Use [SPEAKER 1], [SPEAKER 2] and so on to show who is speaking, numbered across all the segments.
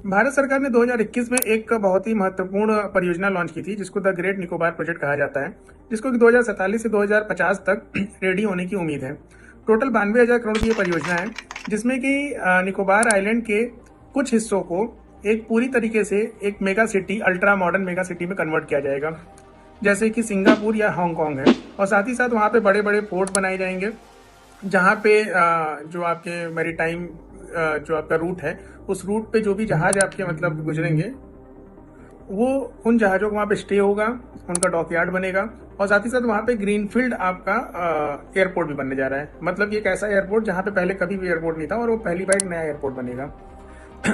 [SPEAKER 1] भारत सरकार ने 2021 में एक बहुत ही महत्वपूर्ण परियोजना लॉन्च की थी जिसको द ग्रेट निकोबार प्रोजेक्ट कहा जाता है, जिसको कि 2047 से 2050 तक रेडी होने की उम्मीद है। टोटल 92,000 करोड़ की ये परियोजना है, जिसमें कि निकोबार आइलैंड के कुछ हिस्सों को एक पूरी तरीके से एक mega city, ultra modern mega city में कन्वर्ट किया जाएगा, जैसे कि सिंगापुर या हांगकांग है। और साथ ही साथ वहाँ पे बड़े बड़े पोर्ट बनाए जाएंगे, जहाँ पे जो आपके मैरीटाइम जो आपका रूट है, उस रूट पे जो भी जहाज आपके मतलब गुजरेंगे, वो उन जहाज़ों को वहाँ पे स्टे होगा, उनका डॉकयार्ड बनेगा। और साथ ही साथ वहाँ पे ग्रीनफील्ड आपका एयरपोर्ट भी बनने जा रहा है। मतलब ये एक ऐसा एयरपोर्ट जहाँ पे पहले कभी भी एयरपोर्ट नहीं था, और वो पहली बार एक नया एयरपोर्ट बनेगा।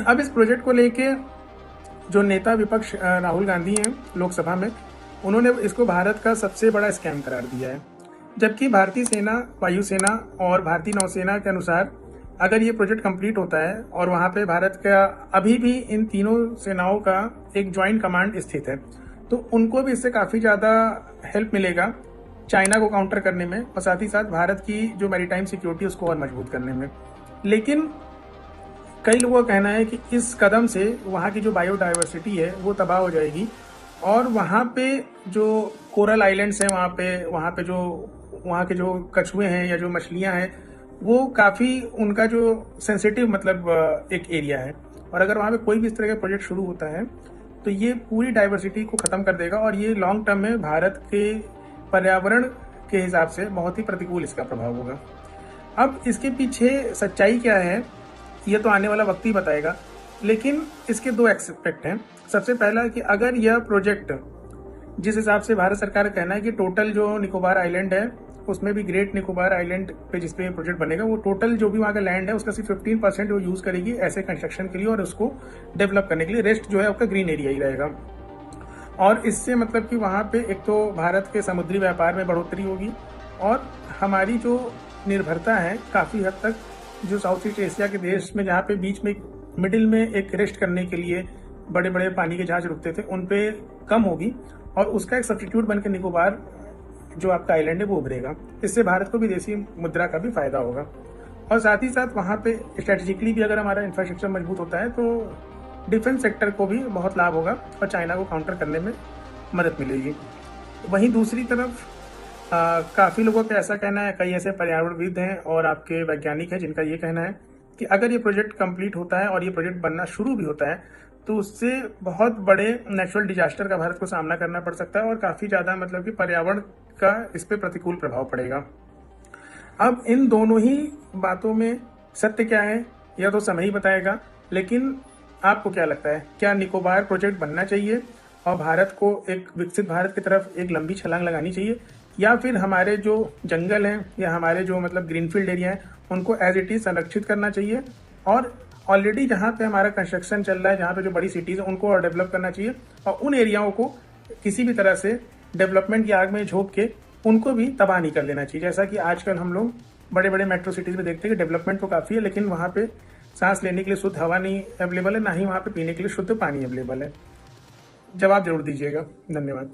[SPEAKER 1] अब इस प्रोजेक्ट को लेके जो नेता विपक्ष राहुल गांधी हैं लोकसभा में, उन्होंने इसको भारत का सबसे बड़ा स्कैम करार दिया है। जबकि भारतीय सेना, वायुसेना और भारतीय नौसेना के अनुसार अगर ये प्रोजेक्ट कंप्लीट होता है और वहाँ पे भारत का अभी भी इन तीनों सेनाओं का एक ज्वाइंट कमांड स्थित है, तो उनको भी इससे काफ़ी ज़्यादा हेल्प मिलेगा चाइना को काउंटर करने में, और साथ ही साथ भारत की जो मैरीटाइम सिक्योरिटी उसको और मजबूत करने में। लेकिन कई लोगों का कहना है कि इस कदम से वहाँ की जो बायोडाइवर्सिटी है वो तबाह हो जाएगी, और वहाँ पे जो कोरल आइलैंड्स हैं, वहाँ पे जो वहाँ के जो कछुए हैं या जो मछलियाँ हैं, वो काफ़ी उनका जो सेंसिटिव मतलब एक एरिया है। और अगर वहाँ पे कोई भी इस तरह का प्रोजेक्ट शुरू होता है तो ये पूरी डाइवर्सिटी को ख़त्म कर देगा, और ये लॉन्ग टर्म में भारत के पर्यावरण के हिसाब से बहुत ही प्रतिकूल इसका प्रभाव होगा। अब इसके पीछे सच्चाई क्या है ये तो आने वाला वक्त ही बताएगा, लेकिन इसके दो एक्सपेक्ट हैं। सबसे पहला कि अगर यह प्रोजेक्ट जिस हिसाब से भारत सरकार का कहना है कि टोटल जो निकोबार आइलैंड है उसमें भी ग्रेट निकोबार आइलैंड पे जिस पे प्रोजेक्ट बनेगा, वो टोटल जो भी वहाँ का लैंड है उसका सिर्फ 15% वो यूज़ करेगी ऐसे कंस्ट्रक्शन के लिए और उसको डेवलप करने के लिए। रेस्ट जो है आपका ग्रीन एरिया ही रहेगा। और इससे मतलब कि वहाँ पे एक तो भारत के समुद्री व्यापार में बढ़ोतरी होगी, और हमारी जो निर्भरता है काफ़ी हद तक जो साउथ ईस्ट एशिया के देश में, जहाँ पे बीच में मिडिल में एक रेस्ट करने के लिए बड़े बड़े पानी के जहाज रुकते थे, उन पे कम होगी, और उसका एक सब्स्टिट्यूट बन के निकोबार जो आपका आइलैंड है वो उभरेगा। इससे भारत को विदेशी मुद्रा का भी फायदा होगा, और साथ ही साथ वहाँ पे स्ट्रेटेजिकली भी अगर हमारा इंफ्रास्ट्रक्चर मजबूत होता है तो डिफेंस सेक्टर को भी बहुत लाभ होगा और चाइना को काउंटर करने में मदद मिलेगी। वहीं दूसरी तरफ काफ़ी लोगों का ऐसा कहना है, कई ऐसे पर्यावरणविद हैं और आपके वैज्ञानिक हैं जिनका ये कहना है कि अगर ये प्रोजेक्ट कंप्लीट होता है और ये प्रोजेक्ट बनना शुरू भी होता है तो उससे बहुत बड़े नेचुरल डिजास्टर का भारत को सामना करना पड़ सकता है, और काफ़ी ज़्यादा मतलब कि पर्यावरण का इस पर प्रतिकूल प्रभाव पड़ेगा। अब इन दोनों ही बातों में सत्य क्या है यह तो समय ही बताएगा, लेकिन आपको क्या लगता है, क्या निकोबार प्रोजेक्ट बनना चाहिए और भारत को एक विकसित भारत की तरफ एक लंबी छलांग लगानी चाहिए, या फिर हमारे जो जंगल हैं या हमारे जो मतलब ग्रीनफील्ड एरिया हैं उनको एज इट इज़ संरक्षित करना चाहिए, और ऑलरेडी जहाँ पे हमारा कंस्ट्रक्शन चल रहा है, जहाँ पे जो बड़ी सिटीज़ हैं उनको और डेवलप करना चाहिए, और उन एरियाओं को किसी भी तरह से डेवलपमेंट की आग में झोंक के उनको भी तबाह नहीं कर देना चाहिए। जैसा कि आजकल हम लोग बड़े बड़े मेट्रो सिटीज़ में देखते हैं कि डेवलपमेंट तो काफ़ी है, लेकिन वहाँ पे सांस लेने के लिए शुद्ध हवा नहीं अवेलेबल है, ना ही वहाँ पे पीने के लिए शुद्ध पानी अवेलेबल है। जवाब जरूर दीजिएगा। धन्यवाद।